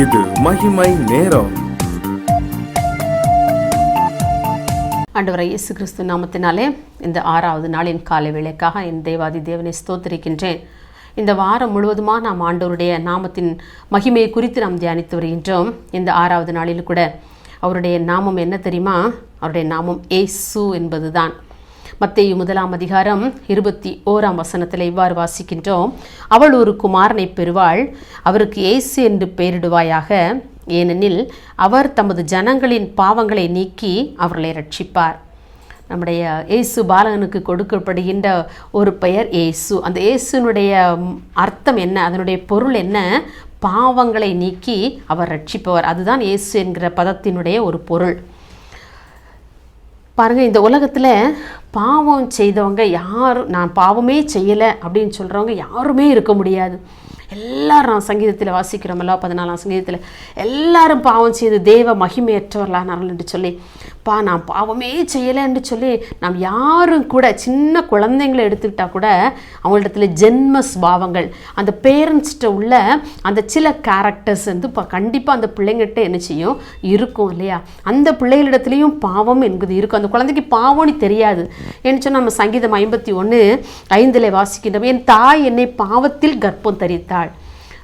இது மகிமை நேரம். ஆண்டவராகிய இயேசு கிறிஸ்து நாமத்தினாலே இந்த 6வது நாளின் காலை வேளைக்காக என் தேவாதி தேவனை ஸ்தோத்திரிக்கின்றேன். இந்த வாரம் முழுவதுமாக நாம் ஆண்டவருடைய நாமத்தின் மகிமையை குறித்து நாம் தியானித்து வருகின்றோம். இந்த 6வது நாளில் கூட அவருடைய நாமம் என்ன தெரியுமா? அவருடைய நாமம் இயேசு என்பதுதான். மத்தேயு 1 அதிகாரம் 21 இவ்வாறு வாசிக்கின்றோம். அவள் ஒரு குமாரனை பெறுவாள், அவருக்கு இயேசு என்று பெயரிடுவாயாக, ஏனெனில் அவர் தமது ஜனங்களின் பாவங்களை நீக்கி அவர்களை ரட்சிப்பார். நம்முடைய இயேசு பாலகனுக்கு கொடுக்கப்படுகின்ற ஒரு பெயர் இயேசு. அந்த இயேசுனுடைய அர்த்தம் என்ன? அதனுடைய பொருள் என்ன? பாவங்களை நீக்கி அவர் ரட்சிப்பவர். அதுதான் இயேசு என்கிற பதத்தினுடைய ஒரு பொருள். பாருங்கள், இந்த உலகத்தில் பாவம் செய்தவங்க யாரும், நான் பாவமே செய்யலை அப்படின்னு சொல்கிறவங்க யாருமே இருக்க முடியாது. எல்லாரும் சங்கீதத்தில் வாசிக்கிறோமல்ல, 14ஆம் சங்கீதத்தில் எல்லாரும் பாவம் செய்து தேவ மகிமையற்றவர்களானார்கள் என்று சொல்லி, நான் பாவமே செய்யலை என்று சொல்லி நாம் யாரும் கூட, சின்ன குழந்தைங்களை எடுத்துக்கிட்டால் கூட அவங்களிடத்துல ஜென்ம ஸ்பாவங்கள், அந்த பேரண்ட்ஸ்கிட்ட உள்ள அந்த சில கேரக்டர்ஸ் வந்து கண்டிப்பாக அந்த பிள்ளைங்கிட்ட என்ன செய்யும், இருக்கும் இல்லையா? அந்த பிள்ளைகளிடத்துலையும் பாவம் என்பது இருக்கும். அந்த குழந்தைக்கு பாவம்னு தெரியாது. ஏன்னு சொன்னால் நம்ம சங்கீதம் 51:5 வாசிக்கின்றோம், என் தாய் என்னை பாவத்தில் கர்ப்பம் தரித்தாள்.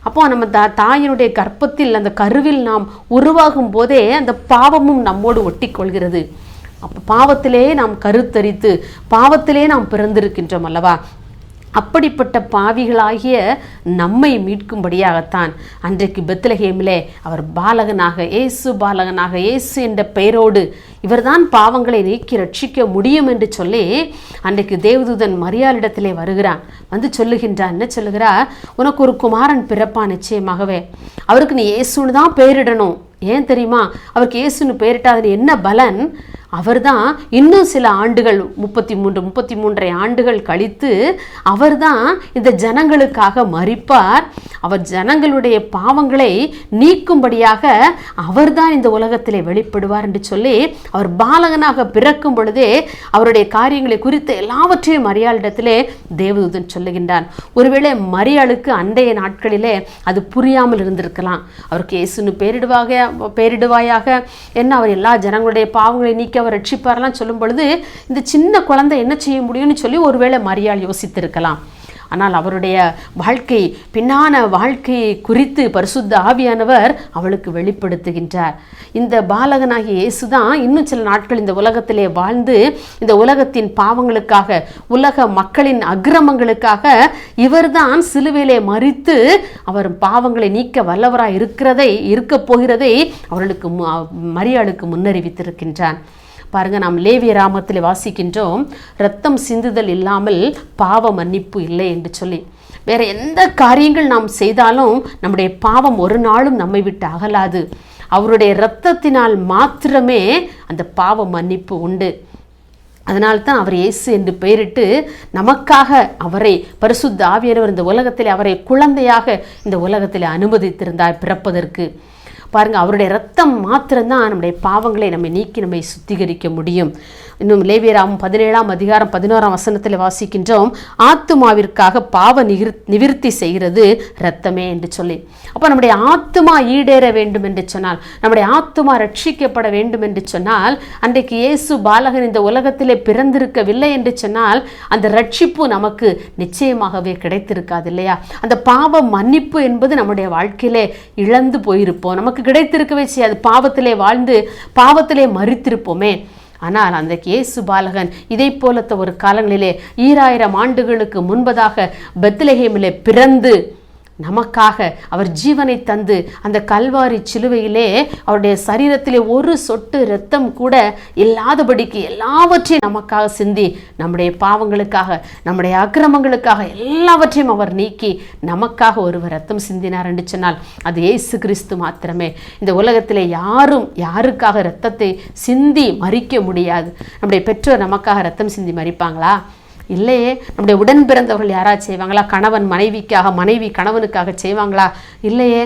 அப்போ நம்ம தாயினுடைய கர்ப்பத்தில், அந்த கருவில் நாம் உருவாகும் போதே அந்த பாவமும் நம்மோடு ஒட்டி கொள்கிறது. அப்போ பாவத்திலே நாம் கருத்தரித்து பாவத்திலே நாம் பிறந்திருக்கின்றோம் அல்லவா? அப்படிப்பட்ட பாவிகளாகிய நம்மை மீட்கும்படியாகத்தான் அன்றைக்கு பெத்லகேமிலே அவர் பாலகனாக, இயேசு பாலகனாக, இயேசு என்ற பெயரோடு இவர்தான் பாவங்களை நீக்கி ரட்சிக்க முடியும் என்று சொல்லி அன்றைக்கு தேவதூதன் மரியாளிடத்திலே வருகிறான். வந்து சொல்லுகின்றான். என்ன சொல்லுகிறார்? உனக்கு ஒரு குமாரன் பிறப்பான், நிச்சயமாகவே அவருக்கு நீ இயேசுன்னு தான் பெயரிடணும். ஏன் தெரியுமா? அவருக்கு இயேசுன்னு பெயரிட்டால் அது என்ன பலன்? அவர் தான் இன்னும் சில ஆண்டுகள், 33 ஆண்டுகள் கழித்து அவர் தான் இந்த ஜனங்களுக்காக மரிப்பார். அவர் ஜனங்களுடைய பாவங்களை நீக்கும்படியாக அவர் தான் இந்த உலகத்திலே வெளிப்படுவார் என்று சொல்லி அவர் பாலகனாக பிறக்கும் பொழுதே அவருடைய காரியங்களை குறித்த எல்லாவற்றையும் மரியாளிடத்திலே தேவதூதன் சொல்லுகின்றான். ஒருவேளை மரியாளுக்கு அன்றைய நாட்களிலே அது புரியாமல் இருந்திருக்கலாம். அவருக்கு இயேசுன்னு பெயரிடுவாயாக என்ன, அவர் எல்லா ஜனங்களுடைய பாவங்களை நீக்கி அவர் ரட்சிப்பாரெல்லாம் சொல்லும் பொழுது இந்த சின்ன குழந்தை என்ன செய்ய முடியும்னு சொல்லி ஒருவேளை மரியாள் யோசித்திருக்கலாம். ஆனால் அவருடைய வாழ்க்கை, பின்னான வாழ்க்கையை குறித்து பரிசுத்த ஆவியானவர் அவளுக்கு வெளிப்படுத்துகின்றார். இந்த பாலகனாகிய இயேசுதான் இன்னும் சில நாட்கள் இந்த உலகத்திலே வாழ்ந்து இந்த உலகத்தின் பாவங்களுக்காக, உலக மக்களின் அக்கிரமங்களுக்காக இவர்தான் சிலுவையிலே மரித்து அவர் பாவங்களை நீக்க வல்லவராய் இருக்க போகிறதை அவர்களுக்கு மரியாளுக்கு முன்னறிவித்திருக்கின்றான். பாருங்க, நாம் லேவிய ராமத்தில் வாசிக்கின்றோம், இரத்தம் சிந்துதல் இல்லாமல் பாவ மன்னிப்பு இல்லை என்று சொல்லி. வேற எந்த காரியங்கள் நாம் செய்தாலும் நம்முடைய பாவம் ஒரு நாளும் நம்மை விட்டு அகலாது. அவருடைய இரத்தத்தினால் மாத்திரமே அந்த பாவ மன்னிப்பு உண்டு. அதனால்தான் அவர் இயேசு என்று பெயரிட்டு நமக்காக அவரை பரிசுத்த ஆவியானவர் இந்த உலகத்தில் அவரை குழந்தையாக இந்த உலகத்தில் அனுமதித்திருந்தார் பிறப்பதற்கு. பாருங்க, அவருடைய ரத்தம் மாத்திரம்தான் நம்முடைய பாவங்களை நம்மை நீக்கி நம்மை சுத்திகரிக்க முடியும். இன்னும் லேவியராம் 17ஆம் அதிகாரம் 11 வாசிக்கின்றோம், ஆத்துமாவிற்காக பாவ நிவிர்த்தி செய்கிறது இரத்தமே என்று சொல்லி. அப்போ நம்முடைய ஆத்துமா ஈடேற வேண்டும் என்று சொன்னால், நம்முடைய ஆத்துமா ரட்சிக்கப்பட வேண்டும் என்று சொன்னால், அன்றைக்கு இயேசு பாலகன் இந்த உலகத்திலே பிறந்திருக்கவில்லை என்று சொன்னால் அந்த ரட்சிப்பு நமக்கு நிச்சயமாகவே கிடைத்திருக்காது இல்லையா? அந்த பாவ மன்னிப்பு என்பது நம்முடைய வாழ்க்கையிலே இழந்து போயிருப்போம். நமக்கு கிடைத்திருக்கவே செய்யாது. பாவத்திலே வாழ்ந்து பாவத்திலே மரித்திருப்போமே. ஆனால் அந்த இயேசு பாலகன் இதை போலத்த ஒரு காலங்களிலே 2000 ஆண்டுகளுக்கு முன்பதாக பெத்லகேமிலே பிறந்து நமக்காக அவர் ஜீவனை தந்து அந்த கல்வாரி சிலுவையிலே அவருடைய சரீரத்திலே ஒரு சொட்டு இரத்தம் கூட இல்லாதபடிக்கு எல்லாவற்றையும் நமக்காக சிந்தி, நம்முடைய பாவங்களுக்காக, நம்முடைய அக்கிரமங்களுக்காக எல்லாவற்றையும் அவர் நீக்கி நமக்காக ஒருவர் இரத்தம் சிந்தினார் என்று சொன்னால் அது இயேசு கிறிஸ்து மாத்திரமே. இந்த உலகத்திலே யாருக்காக இரத்தத்தை சிந்தி மரிக்க முடியாது. நம்முடைய பெற்றோர் நமக்காக இரத்தம் சிந்தி மரிப்பாங்களா? இல்லையே. நம்முடைய உடன் பிறந்தவர்கள் யாராவது செய்வாங்களா? கணவன் மனைவிக்காக, மனைவி கணவனுக்காக செய்வாங்களா? இல்லையே.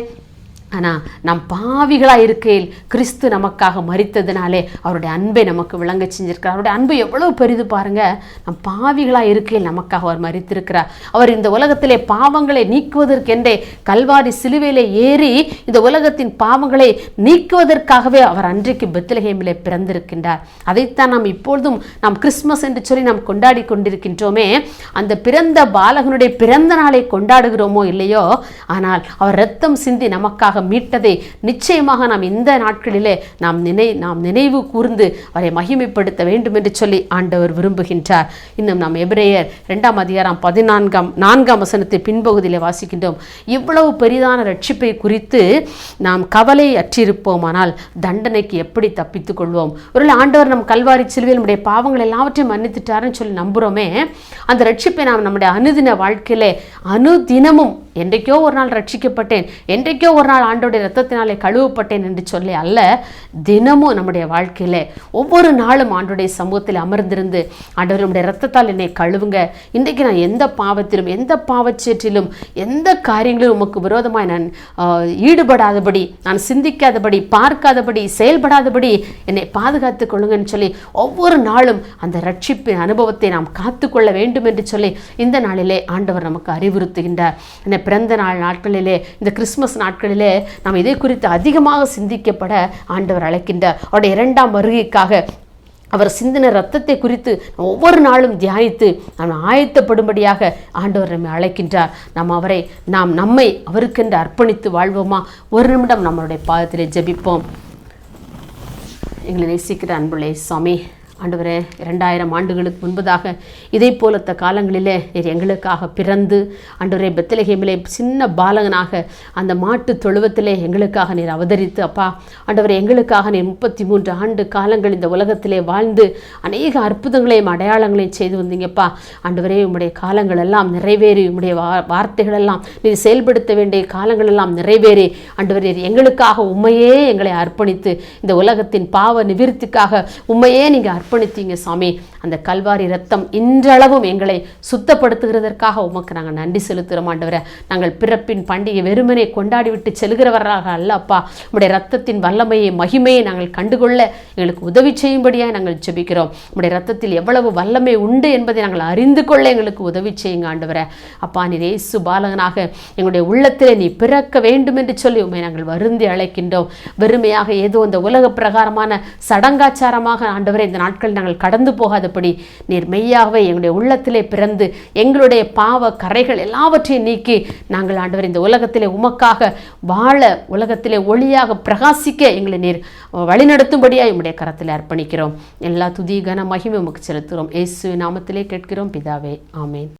ஆனால் நம் பாவிகளாக இருக்கையில் கிறிஸ்து நமக்காக மரித்ததினாலே அவருடைய அன்பை நமக்கு விளங்க செஞ்சிருக்கிறார். அவருடைய அன்பு எவ்வளவு பெரிது பாருங்க. நம் பாவிகளாக இருக்கையில் நமக்காக அவர் மரித்திருக்கிறார். அவர் இந்த உலகத்திலே பாவங்களை நீக்குவதற்கென்றே கல்வாரி சிலுவையிலே ஏறி இந்த உலகத்தின் பாவங்களை நீக்குவதற்காகவே அவர் அன்றைக்கு பெத்லகேமிலே பிறந்திருக்கின்றார். அதைத்தான் நாம் இப்பொழுதும் நாம் கிறிஸ்துமஸ் என்று சொல்லி நாம் கொண்டாடி கொண்டிருக்கின்றோமே. அந்த பிறந்த பாலகனுடைய பிறந்த நாளை கொண்டாடுகிறோமோ இல்லையோ, ஆனால் அவர் இரத்தம் சிந்தி நமக்காக மீட்டதை நிச்சயமாக நாம் இந்த நாட்களிலே நாம் நினைவு கூர்ந்து அவரை மகிமைப்படுத்த வேண்டும் என்று சொல்லி ஆண்டவர் விரும்புகின்றார். இன்னும் நாம் எபிரேயர் 2ஆம் அதிகாரம் 4ஆம் வசனத்தை பின்பகுதியிலே வாசிக்கின்றோம். இவ்வளவு பெரிதான ரட்சிப்பை குறித்து நாம் கவலை அற்றிருப்போமானால் தண்டனைக்கு எப்படி தப்பித்துக் கொள்வோம்? ஒருவேளை ஆண்டவர் நம் கல்வாரி சிலுவையில் நம்முடைய பாவங்கள் எல்லாவற்றையும் மன்னித்துட்டாருன்னு சொல்லி நம்புகிறோமே. அந்த ரட்சிப்பை நாம் நம்முடைய அனுதின வாழ்க்கையிலே அனுதினமும் என்றைக்கோ ஒரு நாள் ரட்சிக்கப்பட்டேன், என்றைக்கோ ஒரு நாள் ஆண்டோடைய இரத்தத்தினாலே கழுவப்பட்டேன் என்று சொல்லி அல்ல, தினமும் நம்முடைய வாழ்க்கையிலே ஒவ்வொரு நாளும் ஆண்டோடைய சமூகத்தில் அமர்ந்திருந்து ஆண்டவர் நம்முடைய இரத்தத்தால் என்னை கழுவுங்க, இன்றைக்கு நான் எந்த பாவத்திலும் எந்த பாவச்சேற்றிலும் எந்த காரியங்களிலும் உமக்கு விரோதமாய் நான் ஈடுபடாதபடி, நான் சிந்திக்காதபடி, பார்க்காதபடி, செயல்படாதபடி என்னை பாதுகாத்துக் கொள்ளுங்கன்னு சொல்லி ஒவ்வொரு நாளும் அந்த ரட்சிப்பின் அனுபவத்தை நாம் காத்துக்கொள்ள வேண்டும் என்று சொல்லி இந்த நாளிலே ஆண்டவர் நமக்கு அறிவுறுத்துகின்றார். பிறந்த நாட்களிலே, இந்த கிறிஸ்துமஸ் நாட்களிலே நாம் இதை குறித்து அதிகமாக சிந்திக்கப்பட ஆண்டவர் அழைக்கின்றார். அவருடைய 2ஆம் வருகைக்காக அவர் சிந்தின ரத்தத்தை குறித்து ஒவ்வொரு நாளும் தியானித்து நாம் ஆயத்தப்படும்படியாக ஆண்டவர் நம்மை அழைக்கின்றார். நம்மை அவருக்கென்று அர்ப்பணித்து வாழ்வோமா? ஒரு நிமிடம் நம்மளுடைய பாதத்திலே ஜெபிப்போம். எங்களை நேசிக்கிற அன்புள்ளே சுவாமி, ஆண்டவரே, 2000 ஆண்டுகளுக்கு முன்பதாக இதை போலத்த காலங்களிலே நீர் எங்களுக்காக பிறந்து ஆண்டவரே பெத்லகேமிலே சின்ன பாலகனாக அந்த மாட்டு தொழுவத்திலே எங்களுக்காக நீர் அவதரித்து அப்பா ஆண்டவரே எங்களுக்காக நீர் 33 ஆண்டு காலங்கள் இந்த உலகத்திலே வாழ்ந்து அநேக அற்புதங்களையும் அடையாளங்களையும் செய்து வந்தீங்கப்பா. ஆண்டவரே, உம்முடைய காலங்கள் எல்லாம் நிறைவேறி, உம்முடைய வார்த்தைகள் எல்லாம் நீர் செயல்படுத்த வேண்டிய காலங்கள் எல்லாம் நிறைவேறி ஆண்டவரே எங்களுக்காக உம்மையே எங்களை அர்ப்பணித்து இந்த உலகத்தின் பாவ நிவிர்த்திக்காக உம்மையே நீங்கள் அர்ப்பணித்தீங்க சாமி. அந்த கல்வாரி ரத்தம் இன்றளவும் எங்களை சுத்தப்படுத்துகிறதற்காக உமக்கு நாங்கள் நன்றி செலுத்துகிறோம் ஆண்டவரே. நாங்கள் பிறப்பின் பண்டிகை வெறுமனே கொண்டாடிவிட்டு செல்கிறவர்களாக அல்ல அப்பா, உம்முடைய ரத்தத்தின் வல்லமையை மகிமையை நாங்கள் கண்டுகொள்ள எங்களுக்கு உதவி செய்யும்படியாக நாங்கள் ஜெபிக்கிறோம். உம்முடைய ரத்தத்தில் எவ்வளவு வல்லமை உண்டு என்பதை நாங்கள் அறிந்து கொள்ள எங்களுக்கு உதவி செய்யுங்க ஆண்டவரே. அப்பா, நீர் இயேசு பாலகனாக எங்களுடைய உள்ளத்திலே நீ பிறக்க வேண்டும் என்று சொல்லி உண்மை நாங்கள் வருந்தி அழைக்கின்றோம். வெறுமையாக ஏதோ அந்த உலக பிரகாரமான சடங்காச்சாரமாக ஆண்டவரே இந்த நாட்கள் நாங்கள் கடந்து போகாதபடி நீர் மெய்யாகவே எங்களுடைய உள்ளத்திலே பிறந்து எங்களுடைய பாவ கரைகள் எல்லாவற்றையும் நீக்கி நாங்கள் ஆண்டவர் இந்த உலகத்திலே உமக்காக வாழ, உலகத்திலே ஒளியாக பிரகாசிக்க எங்களை நீர் வழிநடத்தும்படியாக உம்முடைய கரத்தில் அர்ப்பணிக்கிறோம். எல்லா துதி கன மகிமை உமக்கு செலுத்துகிறோம். இயேசு நாமத்திலே கேட்கிறோம் பிதாவே, ஆமென்.